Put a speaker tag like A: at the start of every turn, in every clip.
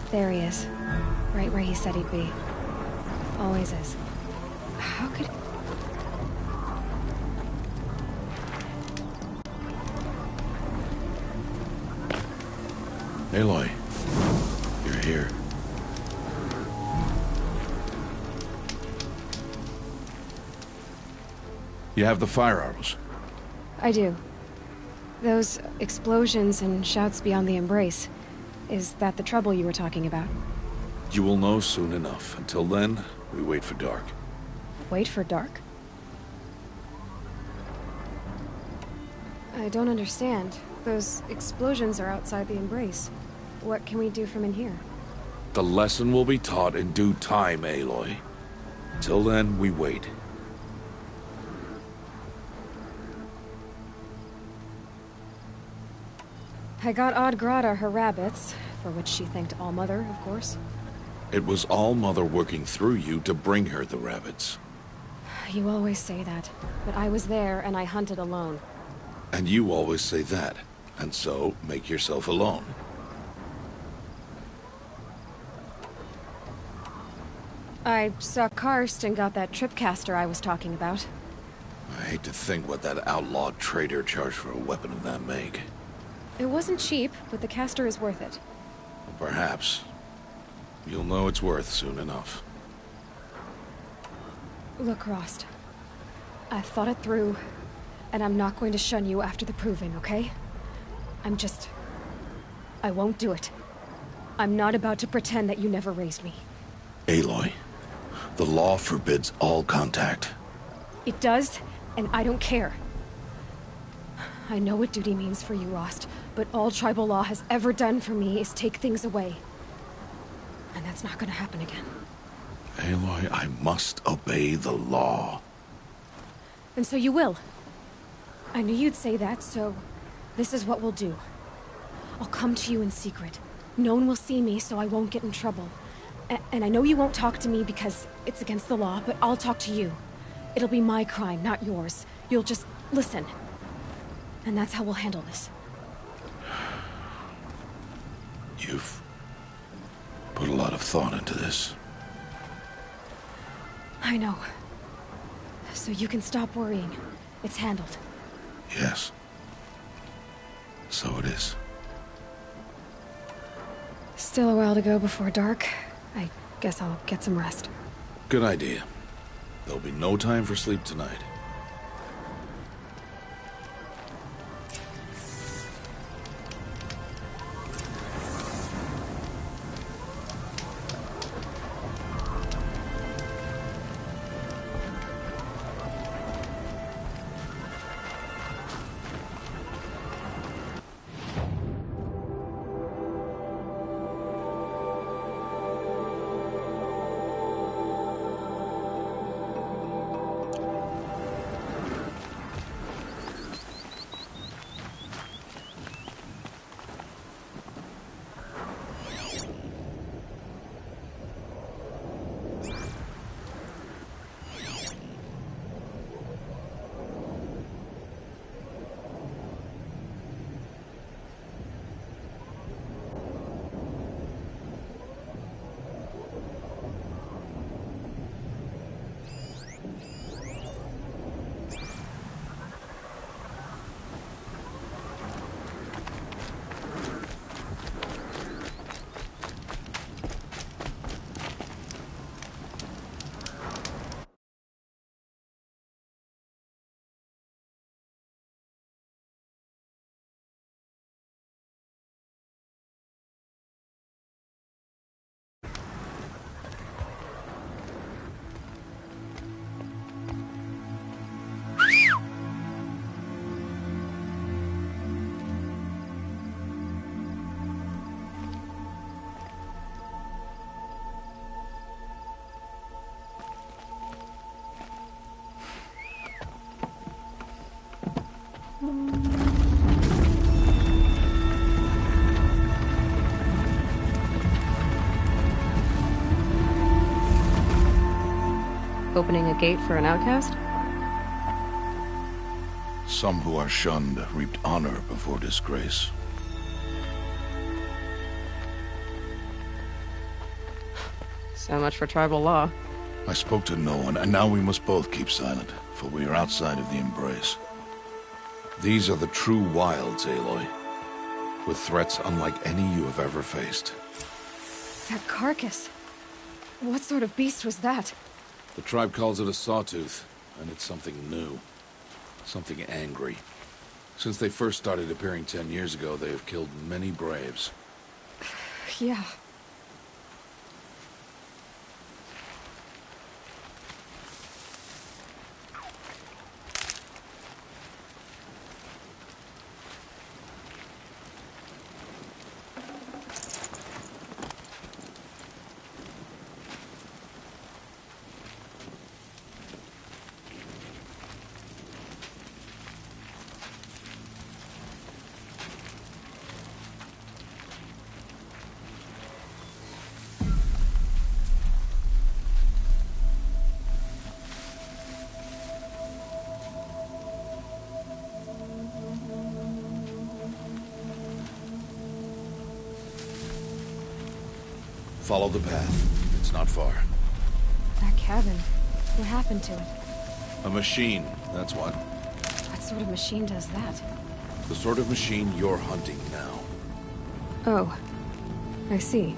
A: There he is. Right where he said he'd be. Always is. How could...
B: Aloy, you're here. You have the fire arrows.
A: I do. Those explosions and shouts beyond the embrace. Is that the trouble you were talking about?
B: You will know soon enough. Until then, we wait for dark.
A: Wait for dark? I don't understand. Those explosions are outside the embrace. What can we do from in here?
B: The lesson will be taught in due time, Aloy. Till then, we wait.
A: I got Odd Grata her rabbits, for which she thanked All-Mother, of course.
B: It was All-Mother working through you to bring her the rabbits.
A: You always say that, but I was there and I hunted alone.
B: And you always say that, and so make yourself alone.
A: I saw Karst and got that tripcaster I was talking about.
B: I hate to think what that outlawed trader charged for a weapon of that make.
A: It wasn't cheap, but the caster is worth it.
B: Perhaps. You'll know it's worth soon enough.
A: Look, Rost. I've thought it through, and I'm not going to shun you after the proving, okay? I won't do it. I'm not about to pretend that you never raised me.
B: Aloy, the law forbids all contact.
A: It does, and I don't care. I know what duty means for you, Rost, but all tribal law has ever done for me is take things away. And that's not gonna happen again.
B: Aloy, I must obey the law.
A: And so you will. I knew you'd say that, so this is what we'll do. I'll come to you in secret. No one will see me, so I won't get in trouble. And I know you won't talk to me because it's against the law, but I'll talk to you. It'll be my crime, not yours. You'll just listen. And that's how we'll handle this.
B: You've put a lot of thought into this.
A: I know. So you can stop worrying. It's handled.
B: Yes. So it is.
A: Still a while to go before dark. I guess I'll get some rest.
B: Good idea. There'll be no time for sleep tonight.
A: Opening a gate for an outcast?
B: Some who are shunned reaped honor before disgrace.
C: So much for tribal law.
D: I spoke to no one, and now we must both keep silent, for we are outside of the embrace.
B: These are the true wilds, Aloy. With threats unlike any you have ever faced.
A: That carcass. What sort of beast was that?
B: The tribe calls it a sawtooth, and it's something new. Something angry. Since they first started appearing 10 years ago, they have killed many braves.
A: Yeah.
B: Follow the path. It's not far.
A: That cabin. What happened to it?
B: A machine, that's what.
A: What sort of machine does that?
B: The sort of machine you're hunting now.
A: Oh. I see.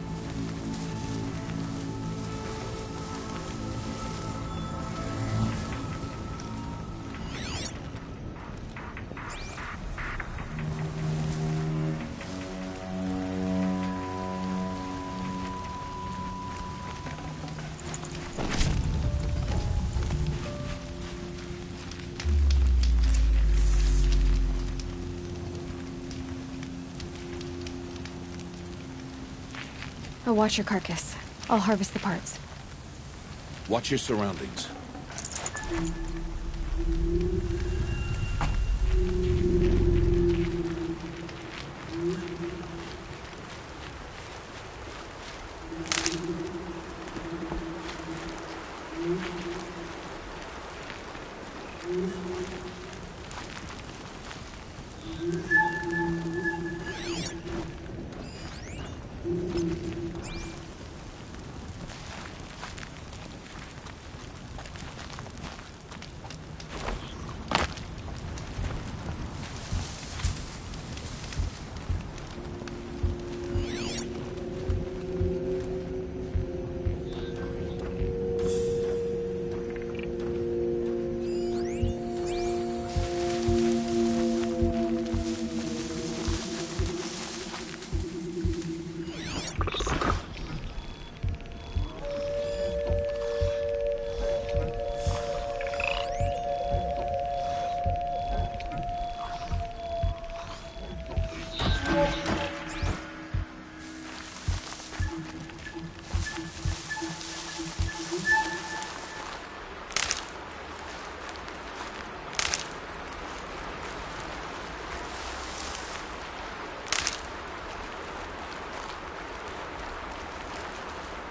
A: I'll watch your carcass. I'll harvest the parts.
B: Watch your surroundings.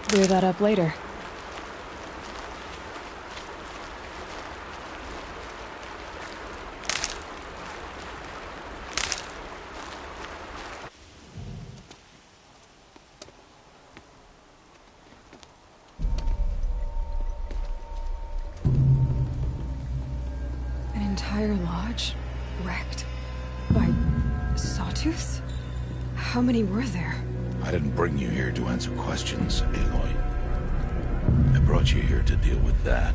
B: Clear that up later. An entire lodge wrecked by sawtooths? How many were there?
D: I didn't bring you here to answer questions, Aloy. I brought you here to deal with that.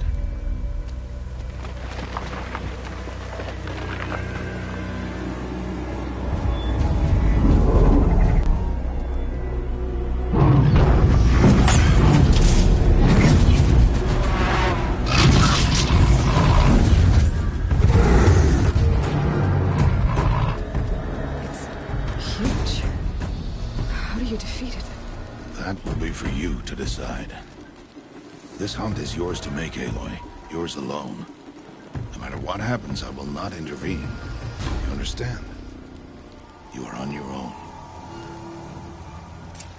A: It's huge. How do you defeat it?
D: That will be for you to decide. This hunt is yours to make, Aloy. Yours alone. No matter what happens, I will not intervene. You understand? You are on your own.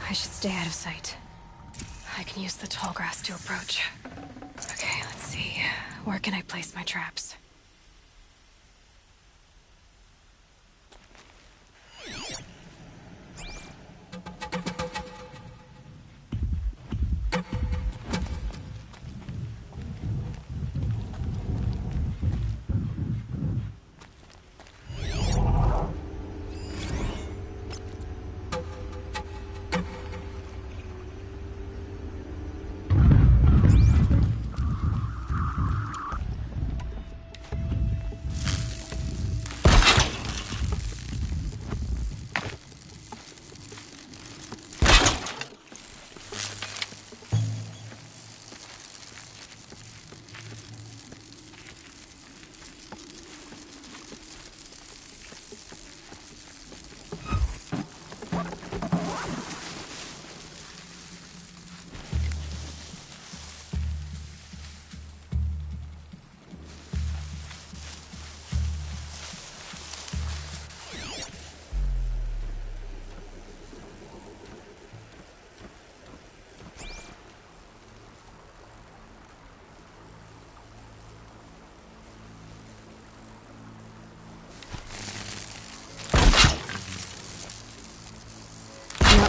A: I should stay out of sight. I can use the tall grass to approach. Okay, let's see. Where can I place my traps?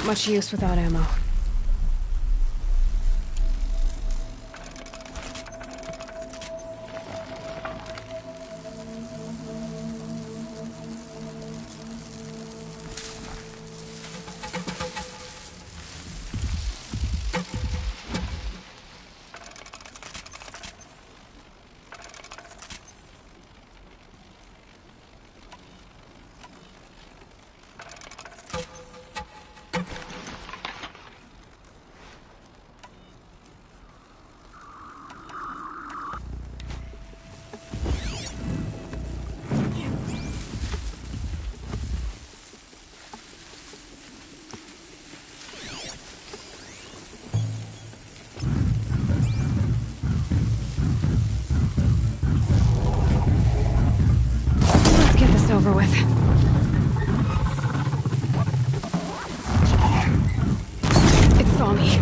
A: not much use without ammo. Let's get this over with. It saw me.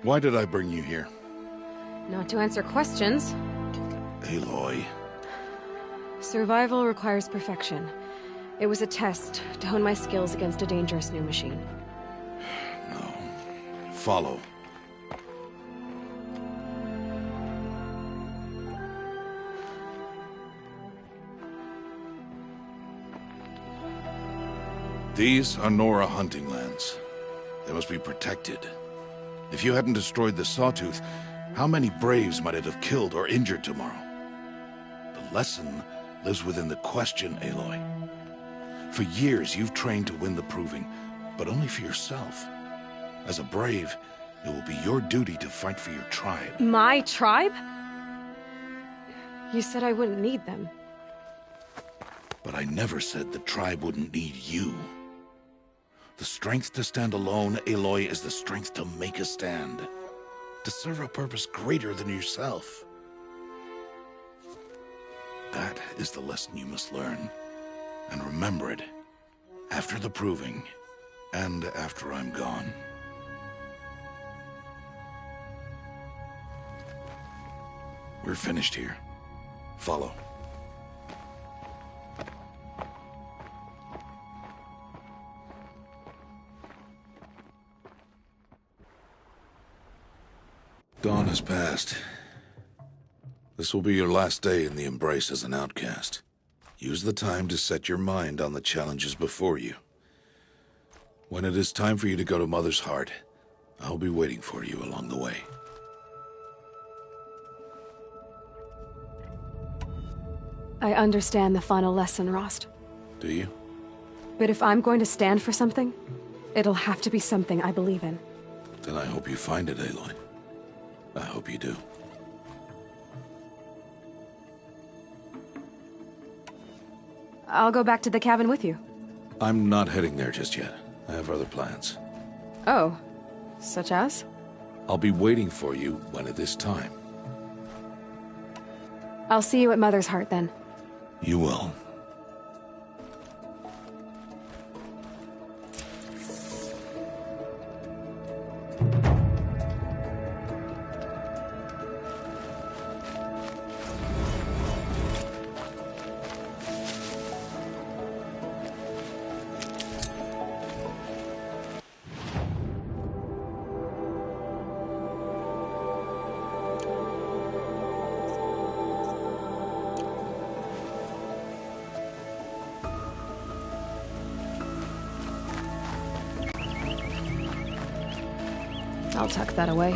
D: Why did I bring you here?
A: Not to answer questions.
D: Aloy.
A: Survival requires perfection. It was a test to hone my skills against a dangerous new machine.
D: No. Follow. These are Nora hunting lands. They must be protected. If you hadn't destroyed the Sawtooth, how many Braves might it have killed or injured tomorrow? The lesson lives within the question, Aloy. For years, you've trained to win the Proving, but only for yourself. As a Brave, it will be your duty to fight for your tribe.
A: My tribe? You said I wouldn't need them.
D: But I never said the tribe wouldn't need you. The strength to stand alone, Aloy, is the strength to make a stand. To serve a purpose greater than yourself. That is the lesson you must learn. And remember it. After the Proving. And after I'm gone. We're finished here. Follow.
B: Dawn has passed. This will be your last day in the Embrace as an outcast. Use the time to set your mind on the challenges before you. When it is time for you to go to Mother's Heart, I'll be waiting for you along the way.
A: I understand the final lesson, Rost.
B: Do you?
A: But if I'm going to stand for something, it'll have to be something I believe in.
B: Then I hope you find it, Aloy. I hope you do.
A: I'll go back to the cabin with you.
B: I'm not heading there just yet. I have other plans.
A: Oh, such as?
B: I'll be waiting for you when it is time.
A: I'll see you at Mother's Heart then.
D: You will.
A: I'll tuck that away.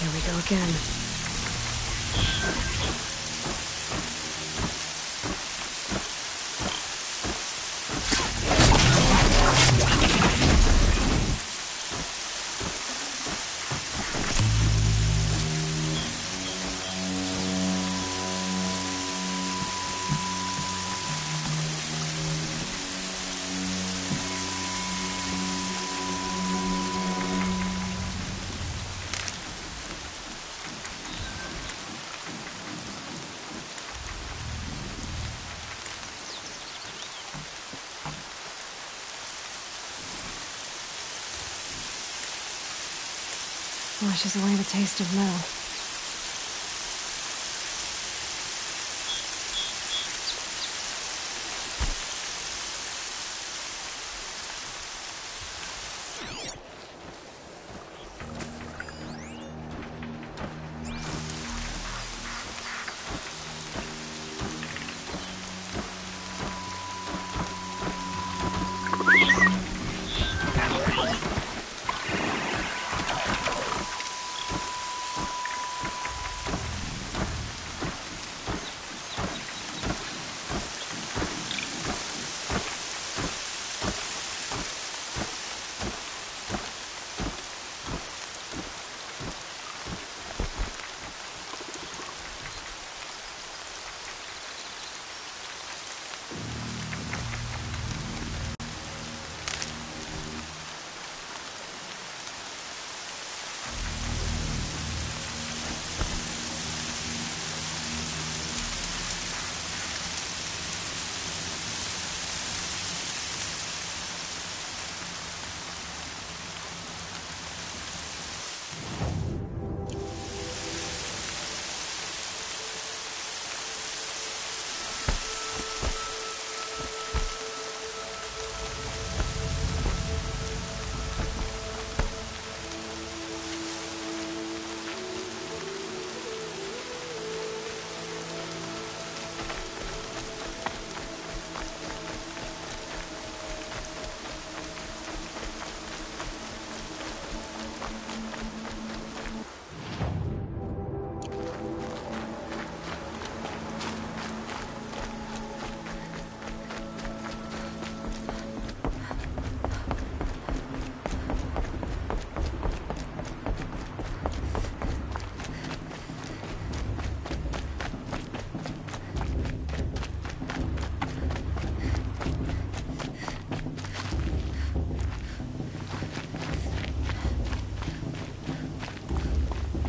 A: Here we go again. Washes away the taste of metal.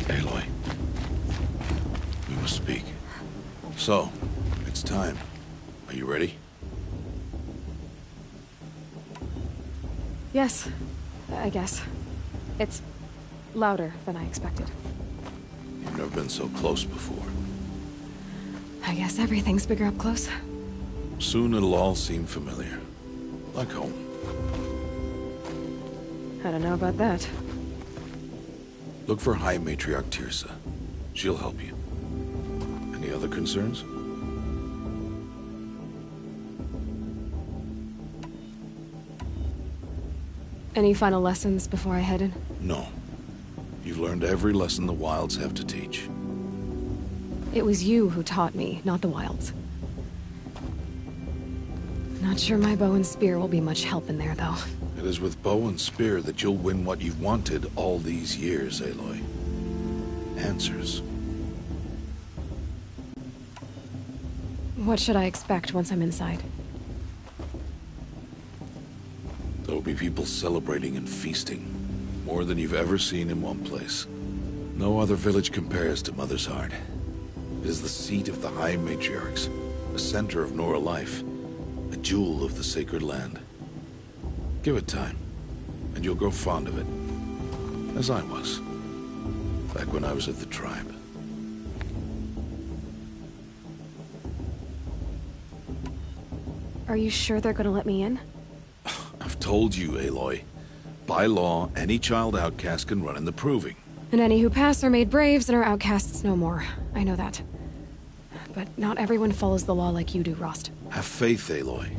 B: Aloy. We must speak. So, it's time. Are you ready?
A: Yes, I guess. It's louder than I expected.
B: You've never been so close before.
A: I guess everything's bigger up close.
B: Soon it'll all seem familiar. Like home.
A: I don't know about that.
B: Look for High Matriarch Tirsa. She'll help you. Any other concerns?
A: Any final lessons before I head in?
B: No. You've learned every lesson the Wilds have to teach.
A: It was you who taught me, not the Wilds. Not sure my bow and spear will be much help in there, though.
B: It is with bow and spear that you'll win what you've wanted all these years, Aloy. Answers.
A: What should I expect once I'm inside?
B: There will be people celebrating and feasting. More than you've ever seen in one place. No other village compares to Mother's Heart. It is the seat of the High Matriarchs, the center of Nora life, a jewel of the sacred land. Give it time, and you'll grow fond of it. As I was, back when I was at the tribe.
A: Are you sure they're gonna let me in?
B: I've told you, Aloy. By law, any child outcast can run in the Proving.
A: And any who pass are made braves and are outcasts no more. I know that. But not everyone follows the law like you do, Rost.
B: Have faith, Aloy.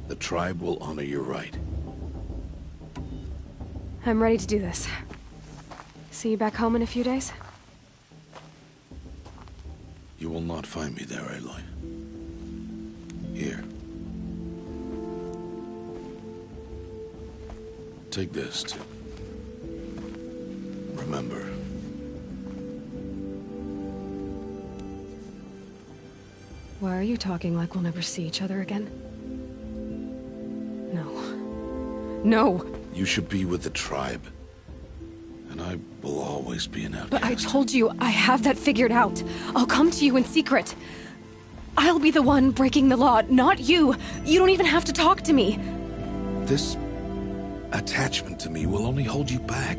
B: The tribe will honor your right.
A: I'm ready to do this. See you back home in a few days?
B: You will not find me there, Aloy. Here. Take this to remember.
A: Why are you talking like we'll never see each other again? No. No!
B: You should be with the tribe. And I will always be an outcast.
A: But I told you, I have that figured out. I'll come to you in secret. I'll be the one breaking the law, not you. You don't even have to talk to me.
B: This attachment to me will only hold you back.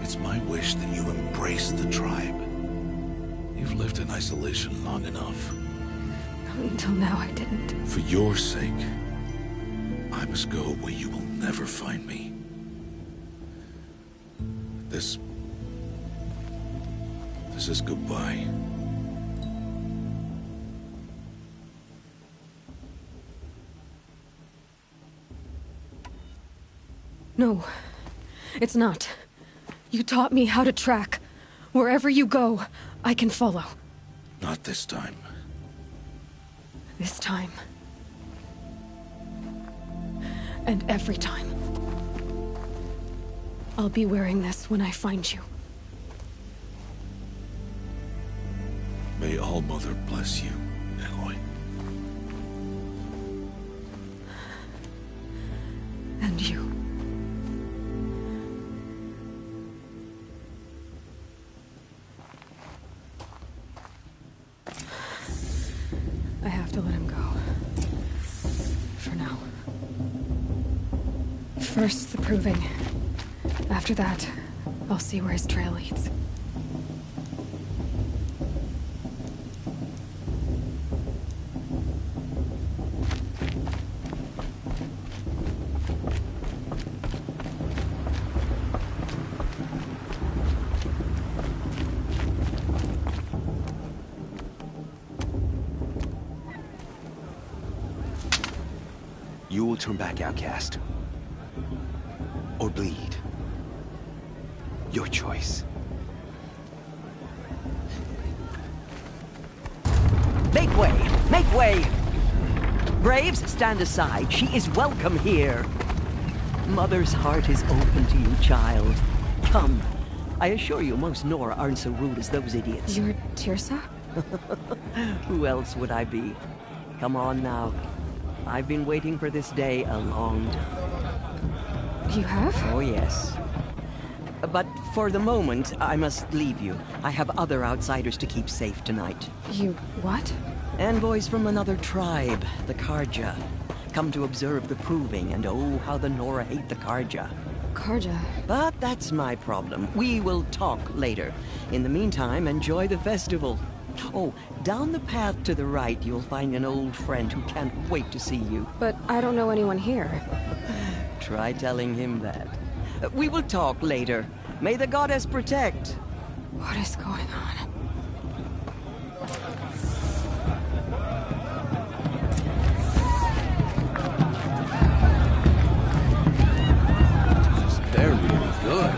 B: It's my wish that you embrace the tribe. You've lived in isolation long enough.
A: Until now, I didn't.
B: For your sake, I must go where you will never find me. This is goodbye.
A: No, it's not. You taught me how to track. Wherever you go, I can follow.
B: Not this time.
A: This time. And every time. I'll be wearing this when I find you.
B: May All-Mother bless you, Aloy.
A: And you. I have to let him go. For now. First, the proving. After that, I'll see where his trail leads.
C: You will turn back outcast. Or bleed. Your choice.
E: Make way! Make way! Braves, stand aside. She is welcome here. Mother's heart is open to you, child. Come. I assure you, most Nora aren't so rude as those idiots.
A: You're Tirsa?
E: Who else would I be? Come on now. I've been waiting for this day a long time.
A: You have?
E: Oh, yes. But for the moment, I must leave you. I have other outsiders to keep safe tonight.
A: You what?
E: Envoys from another tribe, the Karja. Come to observe the proving, and oh, how the Nora hate the Karja.
A: Karja?
E: But that's my problem. We will talk later. In the meantime, enjoy the festival. Oh, down the path to the right, you'll find an old friend who can't wait to see you.
A: But I don't know anyone here.
E: Try telling him that. We will talk later. May the goddess protect.
A: What is going on?
C: They're really good.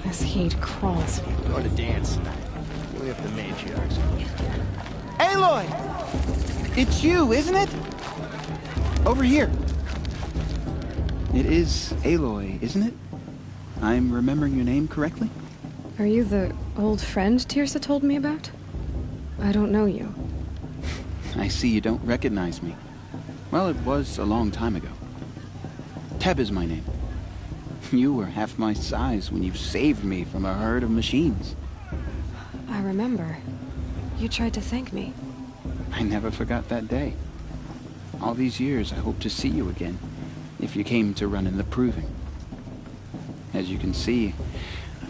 A: This heat crawls.
C: Going to dance tonight. Only if the matriarchs.
F: Aloy! It's you, isn't it? Over here. It is Aloy, isn't it? I'm remembering your name correctly?
A: Are you the old friend Tirsa told me about? I don't know you.
F: I see you don't recognize me. Well, it was a long time ago. Teb is my name. You were half my size when you saved me from a herd of machines.
A: I remember. You tried to thank me.
F: I never forgot that day. All these years, I hope to see you again, if you came to run in the proving. As you can see,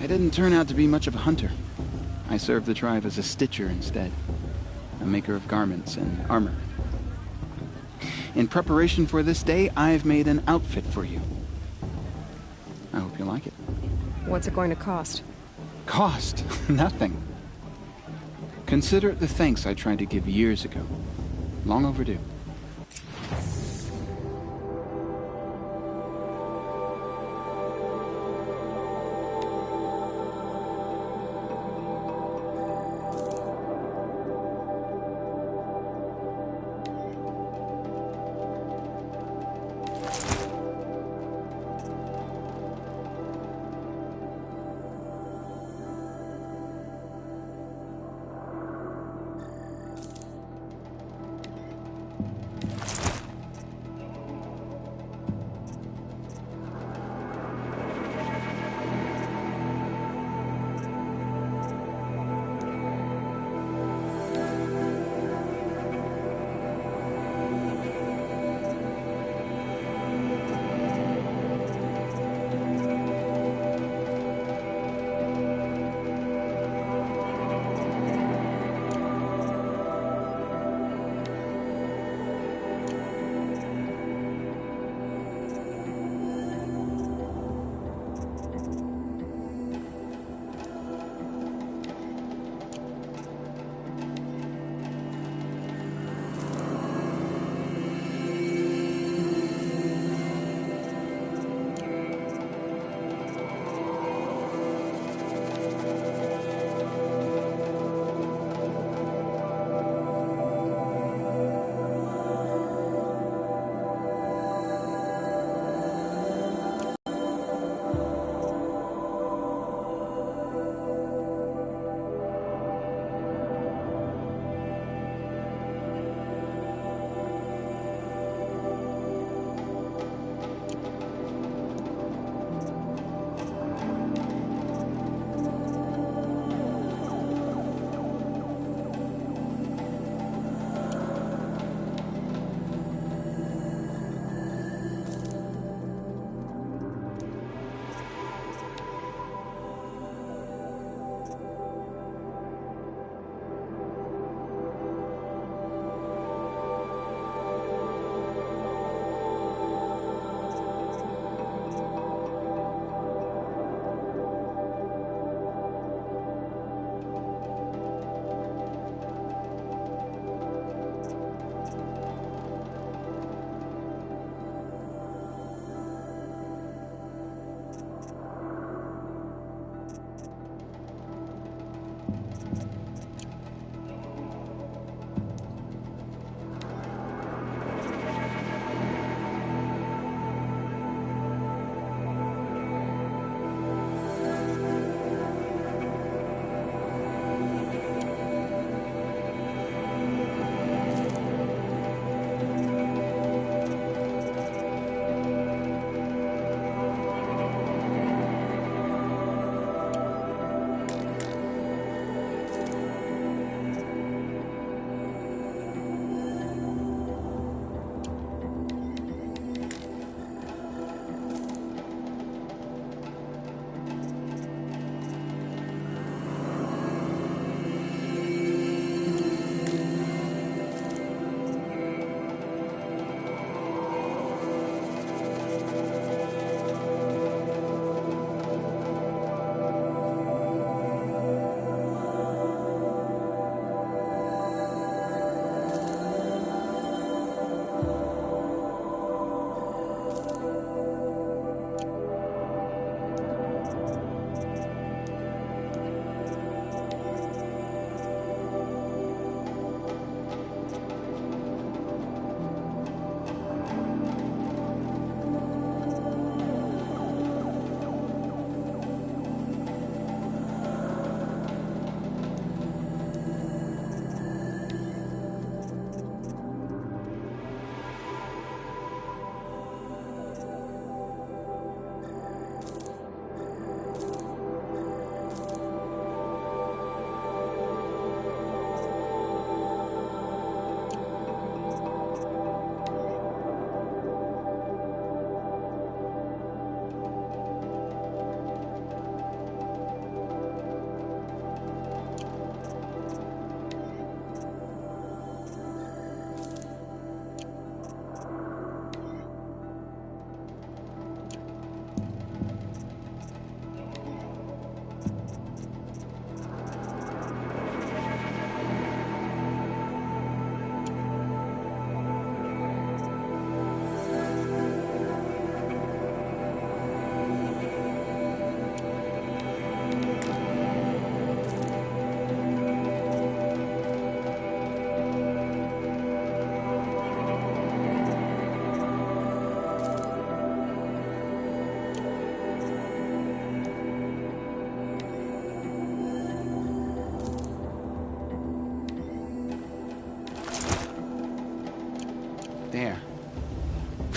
F: I didn't turn out to be much of a hunter. I serve the tribe as a stitcher instead, a maker of garments and armor. In preparation for this day, I've made an outfit for you. I hope you like it.
G: What's it going to cost?
F: Cost? Nothing. Consider it the thanks I tried to give years ago. Long overdue.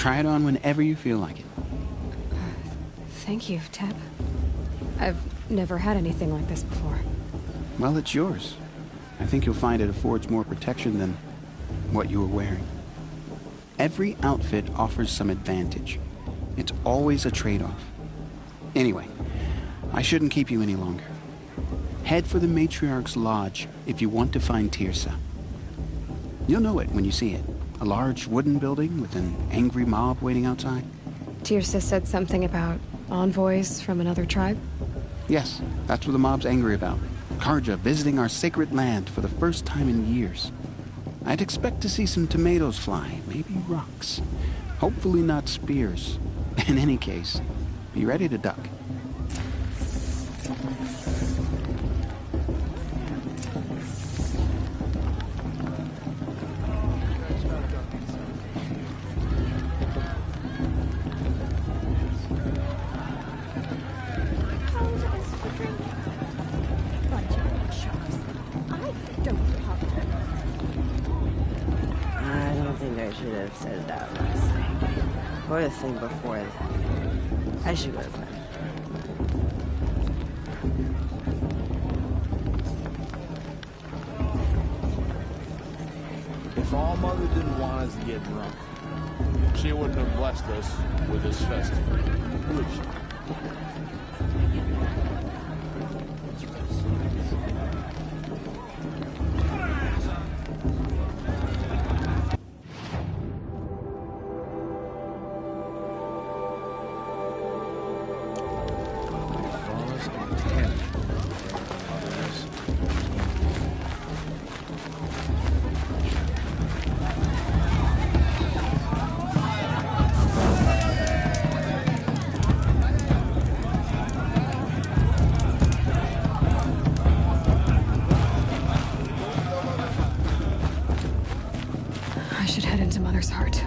F: Try it on whenever you feel like it.
A: Thank you, Teb. I've never had anything like this before.
F: Well, it's yours. I think you'll find it affords more protection than what you were wearing. Every outfit offers some advantage. It's always a trade-off. Anyway, I shouldn't keep you any longer. Head for the Matriarch's Lodge if you want to find Tirsa. You'll know it when you see it. A large wooden building with an angry mob waiting outside.
A: Tirsa said something about envoys from another tribe?
F: Yes, that's what the mob's angry about. Karja visiting our sacred land for the first time in years. I'd expect to see some tomatoes fly, maybe rocks. Hopefully not spears. In any case, be ready to duck.
H: I don't think I should have said that last thing. Or the thing before that. I should go to bed.
I: If All Mother didn't want us to get drunk, she wouldn't have blessed us with this festival, would she?
A: I should head into Mother's Heart.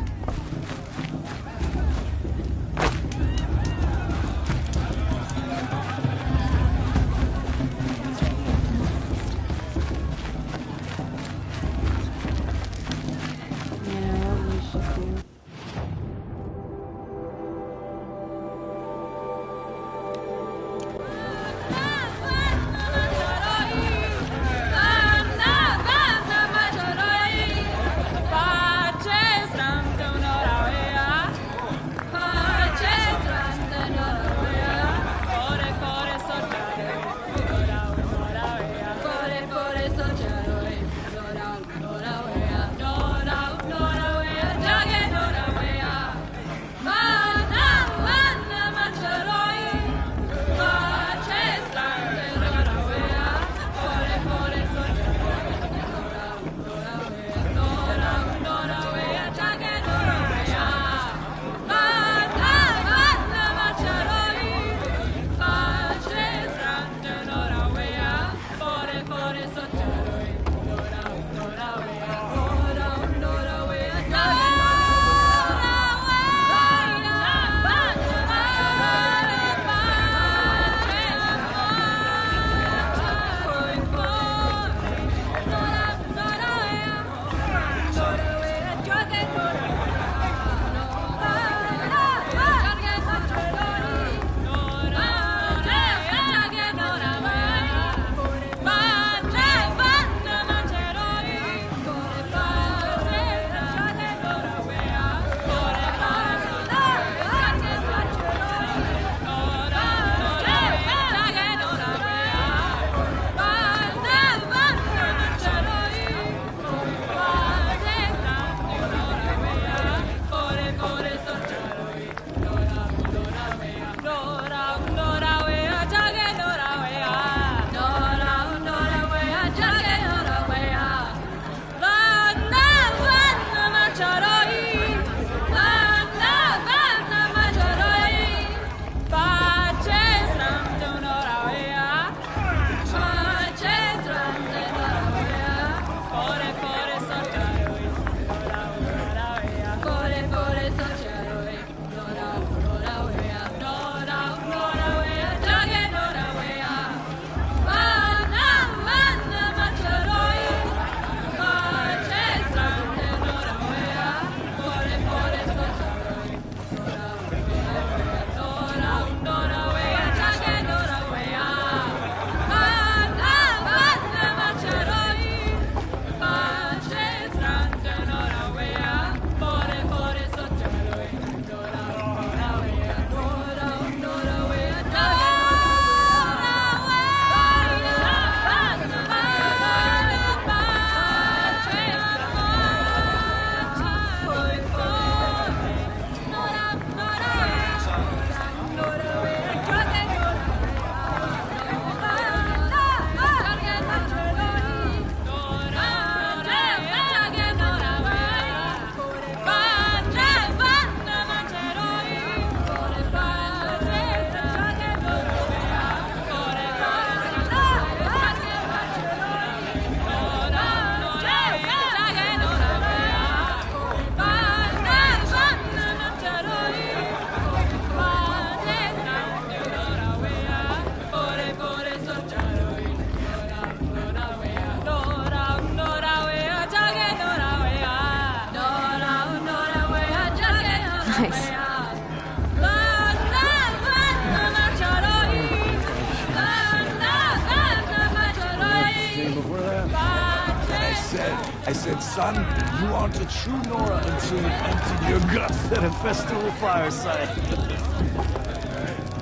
J: I said, son, you aren't a true Nora until you've emptied your guts at a festival fireside.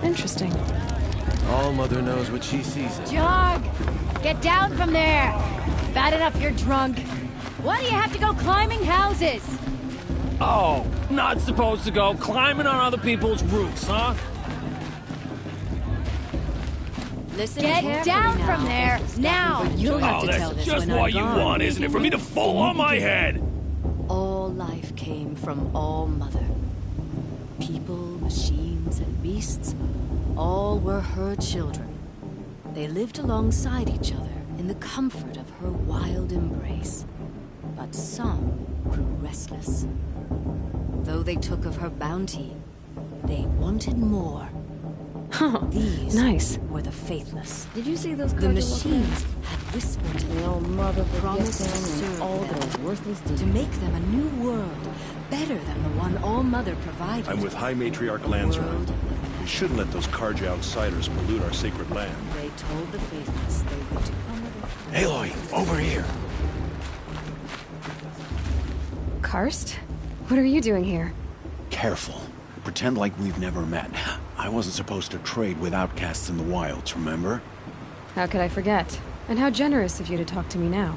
G: Interesting.
C: All Mother knows what she sees.
K: Jog! Get down from there! Bad enough you're drunk. Why do you have to go climbing houses?
L: Oh, not supposed to go climbing on other people's roofs, huh?
K: Listen Get down from there, now!
L: You'll have to tell this just what you want, isn't it? For me to fall on my head!
K: All life came from All Mother. People, machines, and beasts, all were her children. They lived alongside each other in the comfort of her wild embrace. But some grew restless. Though they took of her bounty, they wanted more.
G: Oh,
K: These
G: nice.
K: were the faithless.
H: Did you see those
K: The
H: cards?
K: machines had whispered to
H: The
K: them,
H: old mother would
K: promised
H: get
K: to
H: them and
K: serve
H: all
K: them,
H: those worthless
K: to
H: deeds.
K: make them a new world, better than the one All Mother provided.
M: I'm with High Matriarch
K: A
M: Lancer.
K: world
M: We shouldn't let those Karja outsiders pollute our sacred land.
K: they told the faithless they would do.
J: Aloy, over here.
G: Karst? What are you doing here?
J: Careful. Pretend like we've never met. I wasn't supposed to trade with outcasts in the wilds, remember?
G: How could I forget? And how generous of you to talk to me now.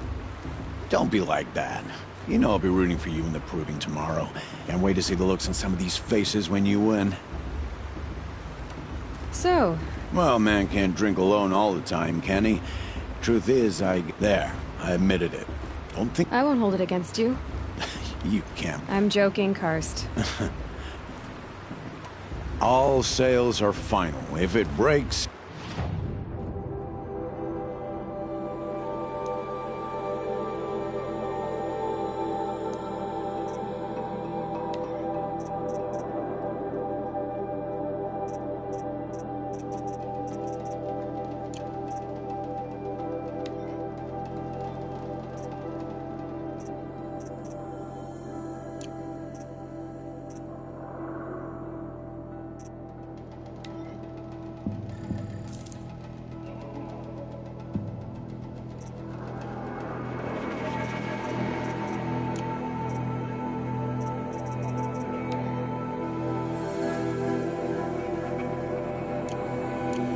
J: Don't be like that. You know I'll be rooting for you in the proving tomorrow. Can't wait to see the looks on some of these faces when you win.
G: So,
J: Well, man can't drink alone all the time, can he? Truth is, There, I admitted it. Don't think
G: I won't hold it against you.
J: you can.
G: I'm joking, Karst.
J: All sales are final. If it breaks...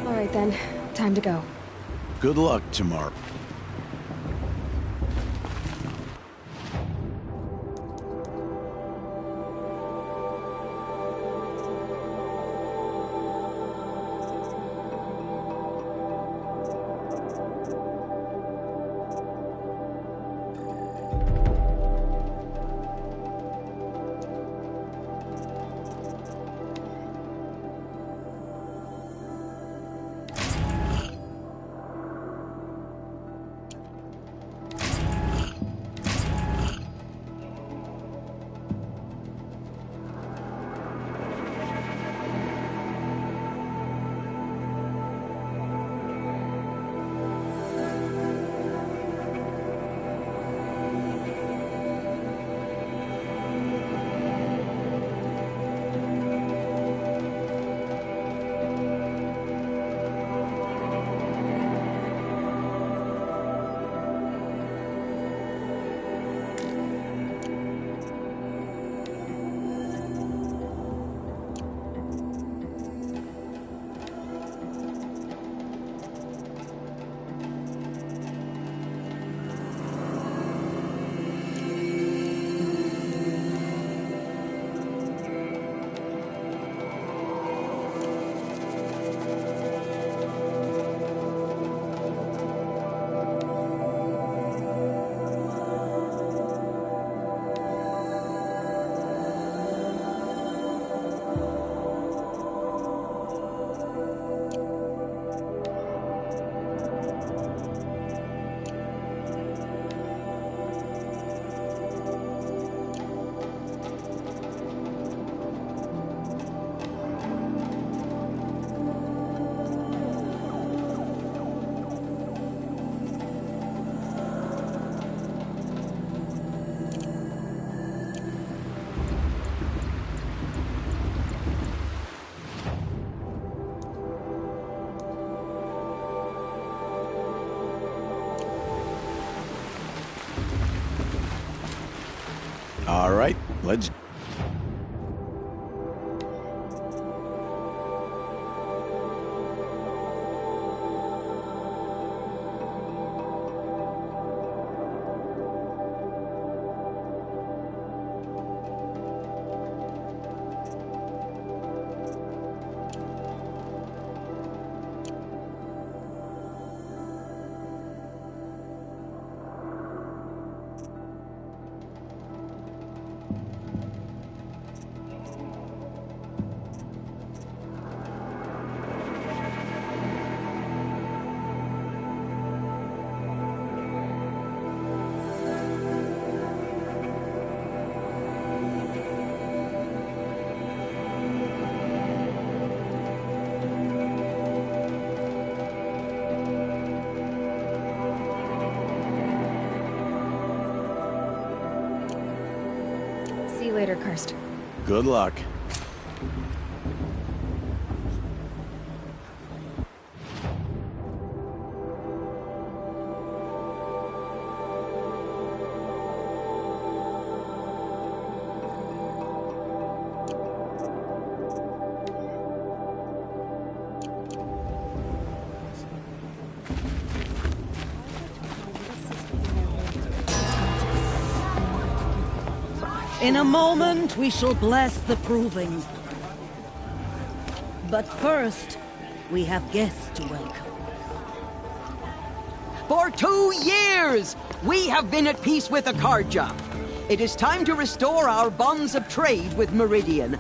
G: All right then, time to go.
J: Good luck tomorrow. All right, let's...
A: See you later, Karst.
J: Good luck.
N: In a moment, we shall bless the proving. But first, we have guests to welcome.
E: For 2 years, we have been at peace with Akarja. It is time to restore our bonds of trade with Meridian.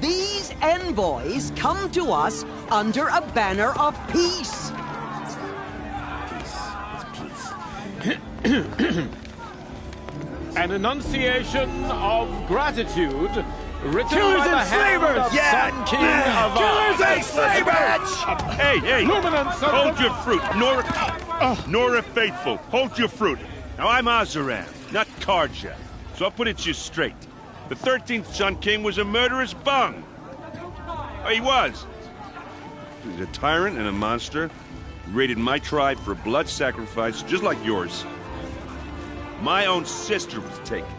E: These envoys come to us under a banner of peace.
L: An enunciation of gratitude written
M: Killers
L: by the
M: and
L: hand
M: slavers!
L: of
M: Yeah!
L: Sun King of
M: Killers and slavers!
O: Hey!
L: Luminance of
O: Hold
L: the-
O: your fruit, Nora Faithful. Hold your fruit. Now, I'm Azaran, not Karja. So I'll put it to you straight. The 13th Sun King was a murderous bung. Oh, he was. He was a tyrant and a monster. Raided my tribe for blood sacrifice, just like yours. My own sister was taken.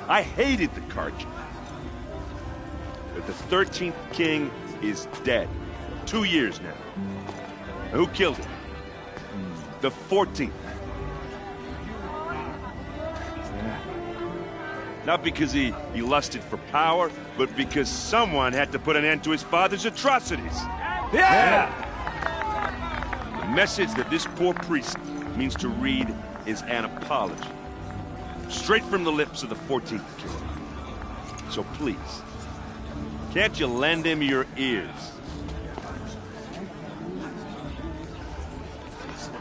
O: I hated the Karja. But the 13th king is dead. 2 years now. And who killed him? The 14th. Not because he lusted for power, but because someone had to put an end to his father's atrocities.
M: Yeah!
O: The message that this poor priest means to read is an apology. Straight from the lips of the 14th king. So please, can't you lend him your ears?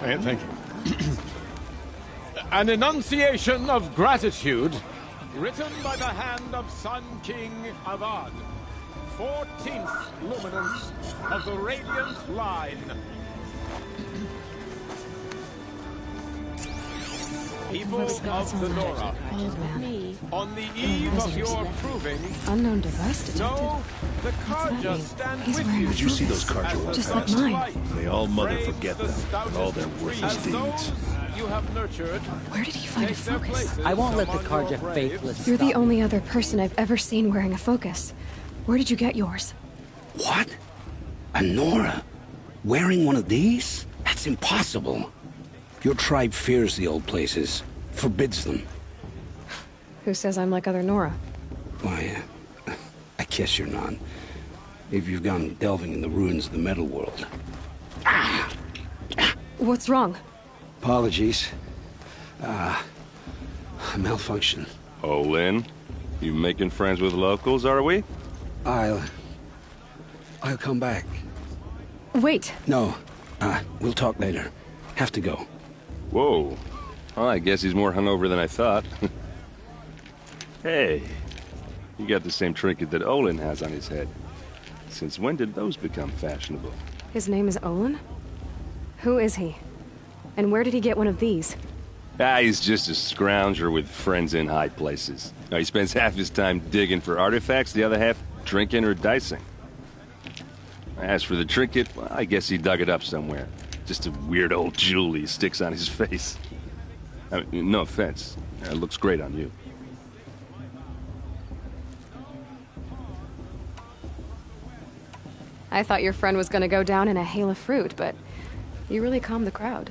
L: Thank you. An enunciation of gratitude written by the hand of Sun King Avad, 14th luminance of the Radiant Line. People of the Nora, on the eve of your proving,
A: Unknown device detected.
L: know the Karja
A: mean?
L: stand
A: He's
L: with
A: wearing
L: you.
A: a
M: Did you see those Karja
L: as
M: walk
A: Just
L: the
A: like
M: past?
A: mine.
M: May all mother
L: Brave
M: forget
L: the
M: them and all their worthless
L: As
M: deeds.
L: those you have nurtured,
A: Where did he find a
L: take their
A: focus?
L: places
E: I won't let the
L: among your
E: Karja
L: braves.
E: faithless
A: You're the
E: stop
A: only
E: me.
A: other person I've ever seen wearing a focus. Where did you get yours?
P: What? A Nora? Wearing one of these? That's impossible. Your tribe fears the old places, forbids them.
A: Who says I'm like other Nora?
P: Why, I guess you're not. If you've gone delving in the ruins of the metal world.
A: What's wrong?
P: Apologies. A malfunction.
M: Oh, Lynn? You making friends with locals, are we?
P: I'll come back.
A: Wait.
P: No, we'll talk later. Have to go.
M: Whoa. Well, I guess he's more hungover than I thought. Hey, you got the same trinket that Olin has on his head. Since when did those become fashionable?
A: His name is Olin? Who is he? And where did he get one of these?
M: He's just a scrounger with friends in high places. Now, he spends half his time digging for artifacts, the other half drinking or dicing. As for the trinket, well, I guess he dug it up somewhere. Just a weird old jewel he sticks on his face. I mean, no offense. It looks great on you.
G: I thought your friend was gonna go down in a hail of fruit, but you really calmed the crowd.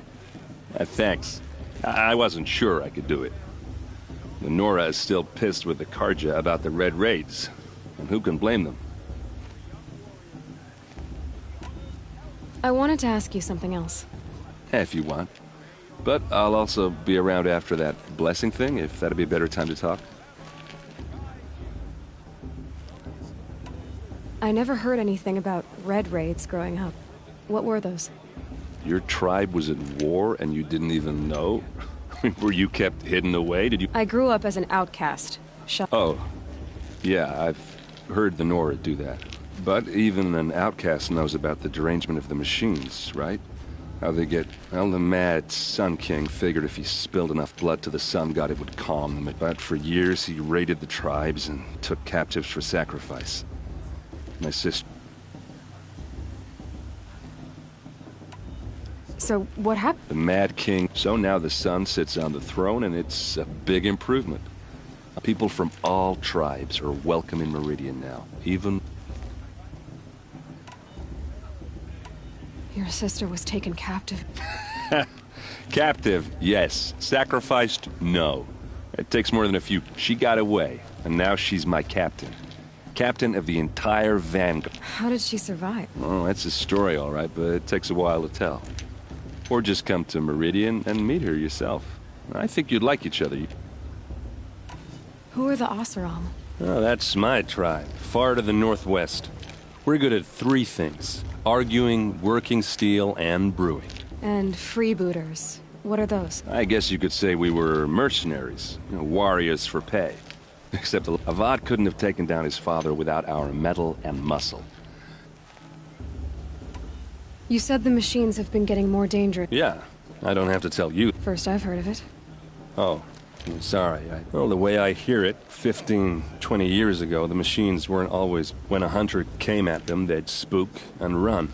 M: Thanks. I wasn't sure I could do it. Nora is still pissed with the Karja about the Red Raids, and who can blame them?
G: I wanted to ask you something else.
M: If you want. But I'll also be around after that blessing thing, if that'd be a better time to talk.
G: I never heard anything about Red Raids growing up. What were those?
M: Your tribe was at war and you didn't even know? Were you kept hidden away? Did you...
G: I grew up as an outcast.
M: Oh. Yeah, I've heard the Nora do that. But even an outcast knows about the derangement of the machines, right? How they get... Well, the mad Sun King figured if he spilled enough blood to the Sun God, it would calm them. But for years, he raided the tribes and took captives for sacrifice. My sister...
G: So, what happened?
M: The Mad King. So now the Sun sits on the throne, and it's a big improvement. People from all tribes are welcome in Meridian now. Even...
G: Your sister was taken captive.
M: Captive, yes. Sacrificed, no. It takes more than a few. She got away, and now she's my captain. Captain of the entire Vanguard.
G: How did she survive?
M: Oh, that's a story, all right, but it takes a while to tell. Or just come to Meridian and meet her yourself. I think you'd like each other.
G: Who are the Oseram?
M: Oh, that's my tribe, far to the northwest. We're good at three things. Arguing, working steel, and brewing.
G: And freebooters. What are those?
M: I guess you could say we were mercenaries. Warriors for pay. Except Avad couldn't have taken down his father without our metal and muscle.
G: You said the machines have been getting more dangerous.
M: Yeah, I don't have to tell you.
G: First I've heard of it.
M: Oh, I'm sorry. Well, the way I hear it, 15, 20 years ago, the machines weren't always... When a hunter came at them, they'd spook and run.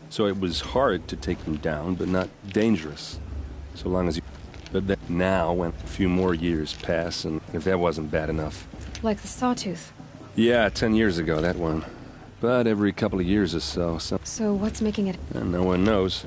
M: So it was hard to take them down, but not dangerous. So long as you... But then now, when a few more years pass, and if that wasn't bad enough...
G: Like the Sawtooth?
M: Yeah, 10 years ago, that one. But every couple of years or so...
G: So what's making it...
M: No one knows.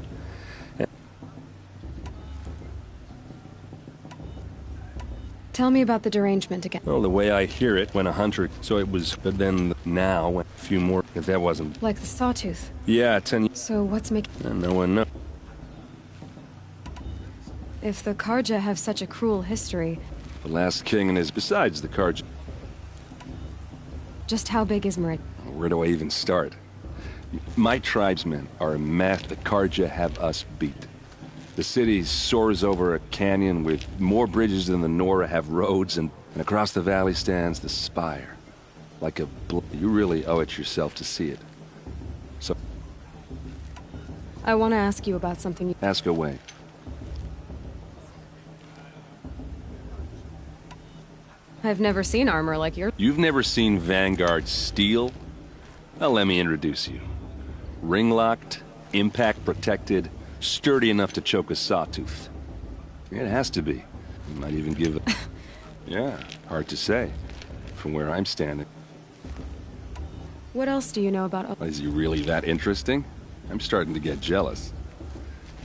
G: Tell me about the derangement again.
M: Well, the way I hear it, when a hunter... So it was... But then now, when a few more... If that wasn't...
G: Like the Sawtooth?
M: Yeah, 10 years...
G: So what's making...
M: No one knows.
G: If the Karja have such a cruel history...
M: The last king and his... Besides the Karja...
G: Just how big is Meridian?
M: Where do I even start? My tribesmen are a mass. The Karja have us beat. The city soars over a canyon with more bridges than the Nora have roads, and across the valley stands the spire. Like a... You really owe it yourself to see it. So...
G: I want to ask you about something...
M: Ask away.
G: I've never seen armor like yours.
M: You've never seen Vanguard steel? Well, let me introduce you. Ring-locked, impact-protected, sturdy enough to choke a sawtooth. It has to be. You might even give it... Yeah, hard to say, from where I'm standing.
G: What else do you know about...
M: Is he really that interesting? I'm starting to get jealous.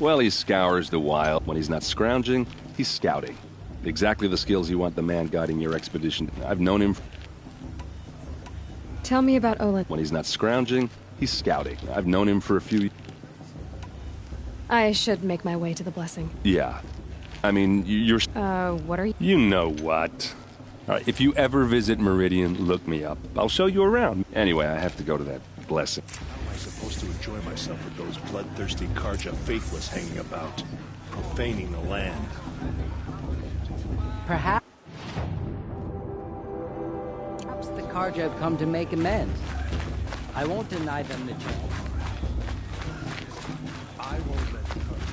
M: Well, he scours the wild. When he's not scrounging, he's scouting. Exactly the skills you want the man guiding your expedition. I've known him...
G: Tell me about Olin.
M: When he's not scrounging, he's scouting. I've known him for a few...
G: I should make my way to the blessing.
M: Yeah. I mean, you're...
G: what are you...
M: You know what. All right, if you ever visit Meridian, look me up. I'll show you around. Anyway, I have to go to that blessing.
Q: How am I supposed to enjoy myself with those bloodthirsty Karja faithless hanging about, profaning the land?
E: Perhaps the Karja have come to make amends. I won't deny them the chance.
Q: I won't let the Karja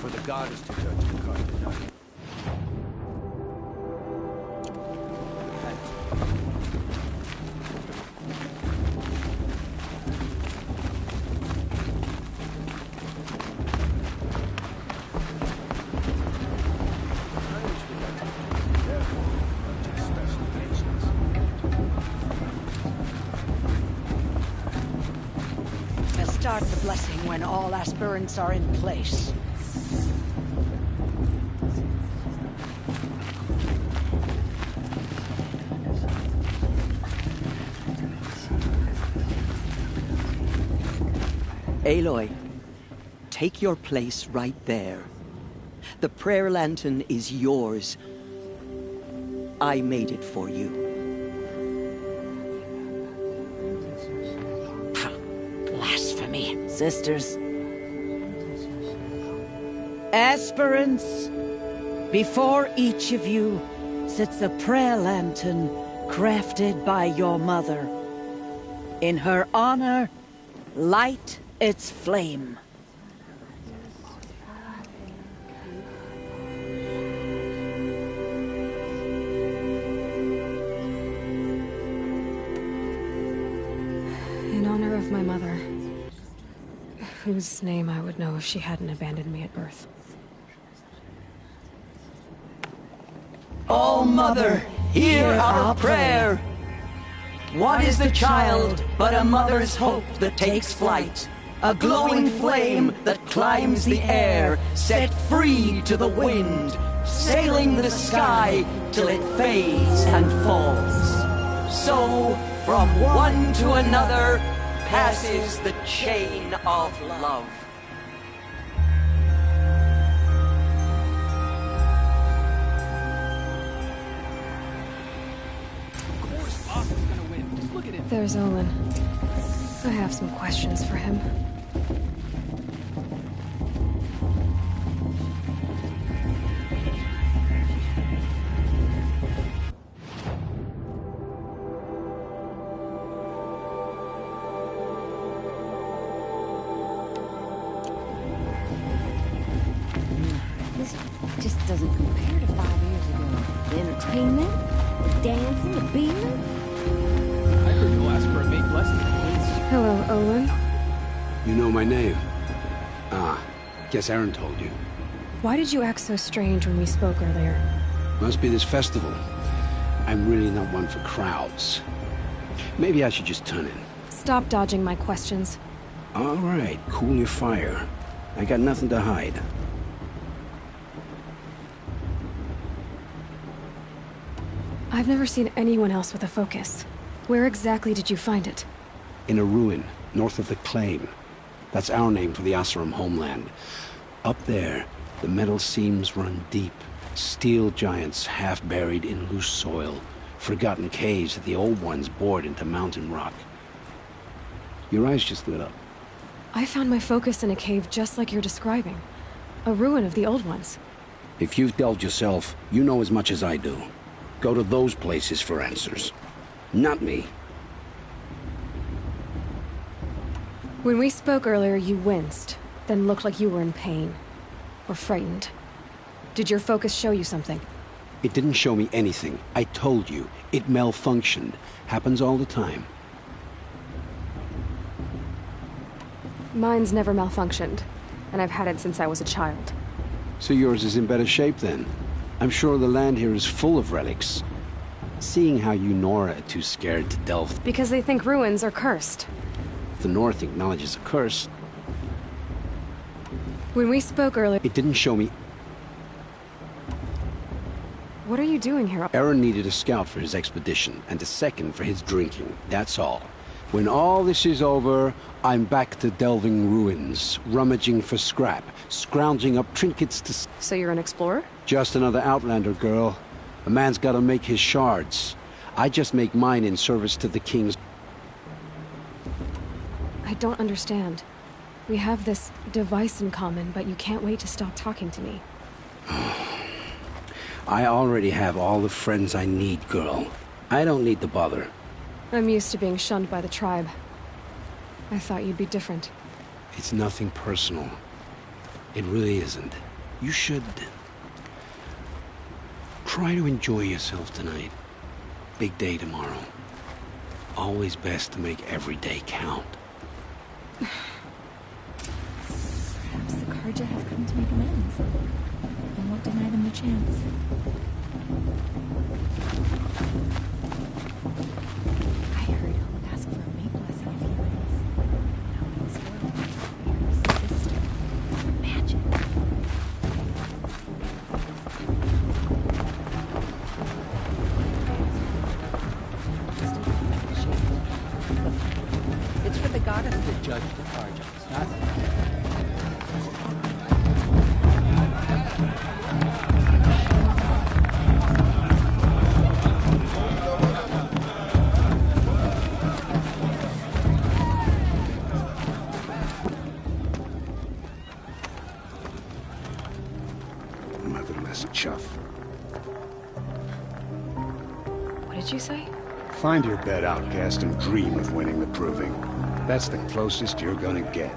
C: for the goddess to judge the carpet, not you.
R: We'll start the blessing when all aspirants are in place.
E: Aloy, take your place right there. The prayer lantern is yours. I made it for you.
R: Blasphemy. Sisters. Aspirants, before each of you sits a prayer lantern crafted by your mother. In her honor, light its flame.
A: In honor of my mother, whose name I would know if she hadn't abandoned me at birth.
E: Oh, Mother, hear our prayer! What is the child but a mother's hope that takes flight? A glowing flame that climbs the air, set free to the wind, sailing the sky till it fades and falls. So, from one to another, passes the chain of love.
A: There's Olin. I have some questions for him.
S: This just doesn't compare to 5 years ago. The entertainment, the dancing, the beating.
T: I heard you'll ask for a big blessing.
A: Hello, Olin.
P: You know my name? Ah, guess Aaron told you.
A: Why did you act so strange when we spoke earlier?
P: Must be this festival. I'm really not one for crowds. Maybe I should just turn in.
A: Stop dodging my questions.
P: All right, cool your fire. I got nothing to hide.
A: I've never seen anyone else with a focus. Where exactly did you find it?
P: In a ruin, north of the Claim. That's our name for the Oseram homeland. Up there, the metal seams run deep. Steel giants half buried in loose soil. Forgotten caves that the old ones bored into mountain rock. Your eyes just lit up.
A: I found my focus in a cave just like you're describing. A ruin of the old ones.
P: If you've delved yourself, you know as much as I do. Go to those places for answers. Not me.
A: When we spoke earlier, you winced, then looked like you were in pain. Or frightened. Did your focus show you something?
P: It didn't show me anything. I told you. It malfunctioned. Happens all the time.
A: Mine's never malfunctioned, and I've had it since I was a child.
P: So yours is in better shape then. I'm sure the land here is full of relics. Seeing how you Nora are too scared to delve.
A: Because they think ruins are cursed.
P: If the North acknowledges a curse.
A: When we spoke earlier...
P: It didn't show me...
A: What are you doing here?
P: Aaron needed a scout for his expedition, and a second for his drinking. That's all. When all this is over, I'm back to delving ruins, rummaging for scrap, scrounging up trinkets to...
A: So you're an explorer?
P: Just another Outlander, girl. A man's gotta make his shards. I just make mine in service to the king's...
A: I don't understand. We have this device in common, but you can't wait to stop talking to me.
P: I already have all the friends I need, girl. I don't need the bother.
A: I'm used to being shunned by the tribe. I thought you'd be different.
P: It's nothing personal. It really isn't. You should try to enjoy yourself tonight. Big day tomorrow. Always best to make every day count.
U: Perhaps the Karja have come to make amends. I won't deny them the chance. I heard he'll ask for a mate blessing if he wins. Now he's going to marry his sister. Imagine.
E: It's for the goddess to judge the Karjas, not...
P: Motherless chuff.
G: What did you say?
P: Find your bed, outcast, and dream of winning the proving. That's the closest you're gonna get.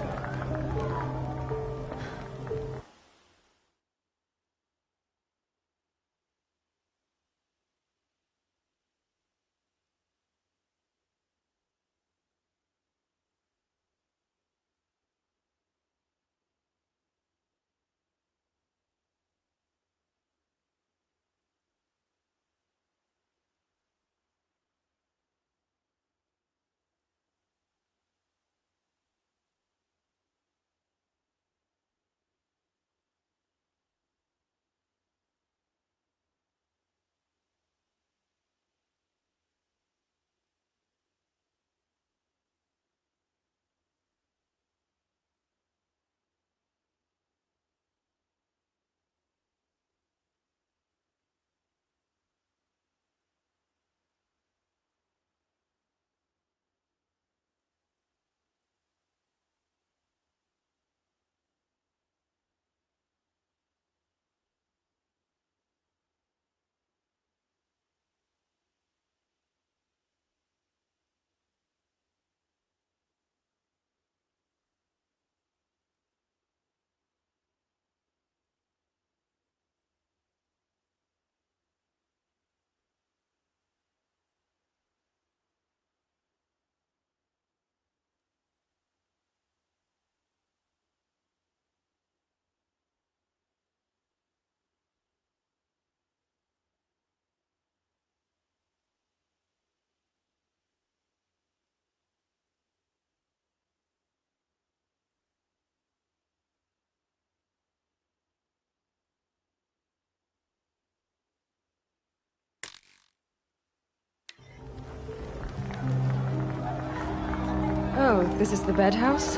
G: Oh, this is the bed house?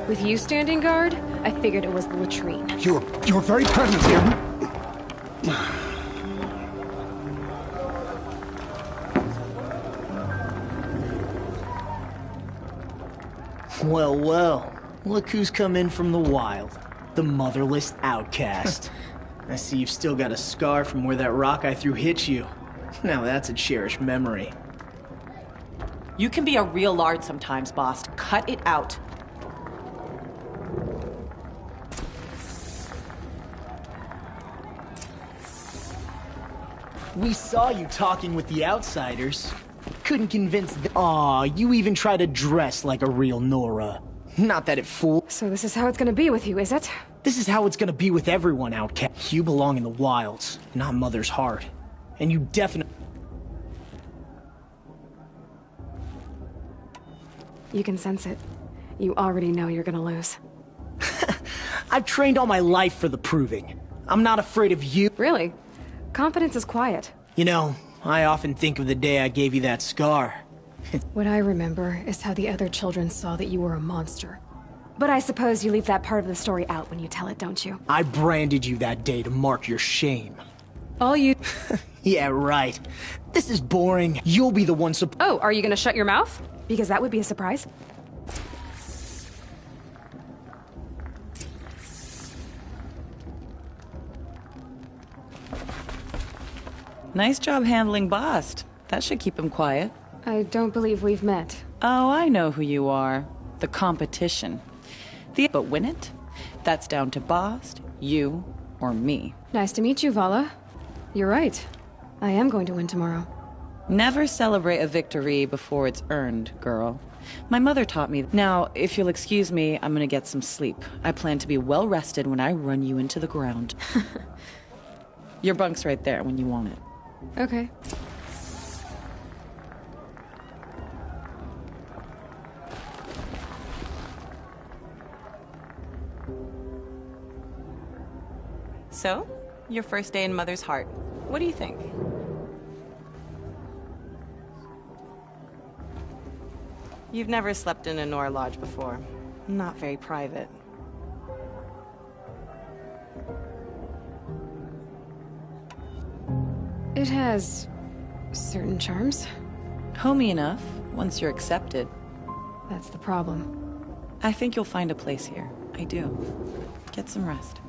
G: With you standing guard, I figured it was the latrine.
P: Your very presence here.
V: Well, well. Look who's come in from the wild. The motherless outcast. I see you've still got a scar from where that rock I threw hit you. Now that's a cherished memory.
W: You can be a real lard sometimes, boss. Cut it out.
V: We saw you talking with the outsiders. Couldn't convince them. Aw, you even try to dress like a real Nora. Not that it fooled.
G: So this is how it's gonna be with you, is it?
V: This is how it's gonna be with everyone, outcast. You belong in the wilds, not Mother's heart. And you definitely...
G: You can sense it. You already know you're gonna lose.
V: I've trained all my life for the proving. I'm not afraid of you.
G: Really? Confidence is quiet.
V: You know, I often think of the day I gave you that scar.
A: What I remember is how the other children saw that you were a monster.
G: But I suppose you leave that part of the story out when you tell it, don't you?
V: I branded you that day to mark your shame.
G: All you...
V: Yeah, right. This is boring. You'll be the one
G: Oh, are you gonna shut your mouth? Because that would be a surprise.
W: Nice job handling Bast. That should keep him quiet.
G: I don't believe we've met.
W: Oh, I know who you are. The competition. But win it? That's down to Bast, you, or me.
G: Nice to meet you, Vala. You're right. I am going to win tomorrow.
W: Never celebrate a victory before it's earned, girl. My mother taught me. Now, if you'll excuse me, I'm gonna get some sleep. I plan to be well rested when I run you into the ground. Your bunk's right there when you want it.
G: Okay.
W: So, your first day in Mother's Heart. What do you think? You've never slept in a Nora lodge before. Not very private.
G: It has certain charms.
W: Homey enough, once you're accepted.
G: That's the problem.
W: I think you'll find a place here. I do. Get some rest.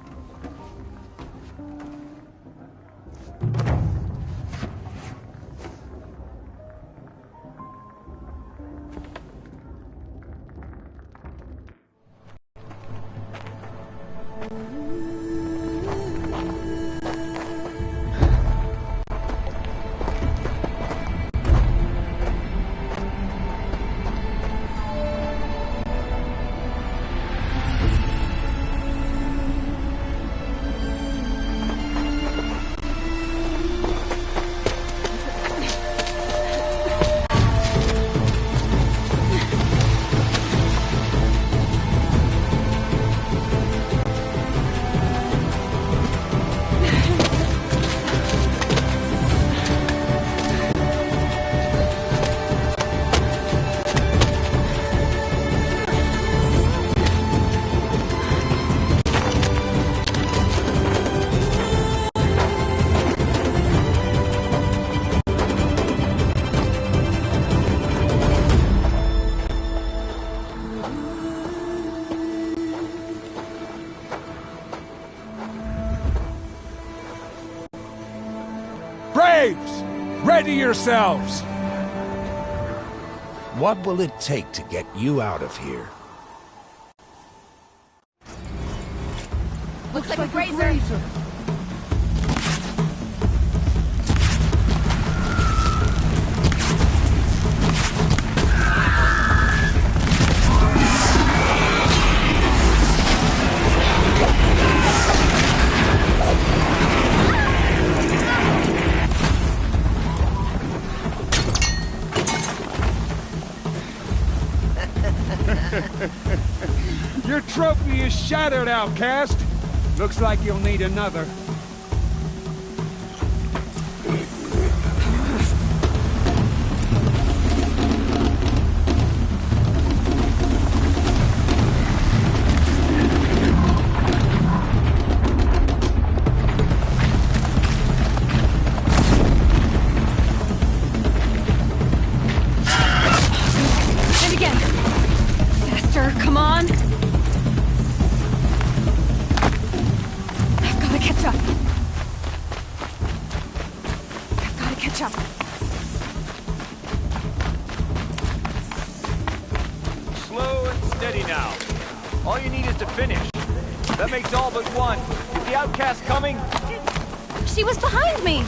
J: Braves! Ready yourselves!
B: What will it take to get you out of here?
S: Looks like a grazer.
J: Your trophy is shattered, outcast. Looks like you'll need another.
A: And again. Faster, come on. I've gotta catch up. I've gotta catch up.
C: Slow and steady now. All you need is to finish. That makes all but one. Is the outcast coming?
A: She was behind me.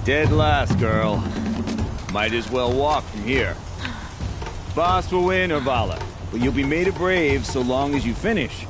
C: Dead last, girl. Might as well walk from here. Boss will win or Vala, but you'll be made a brave so long as you finish.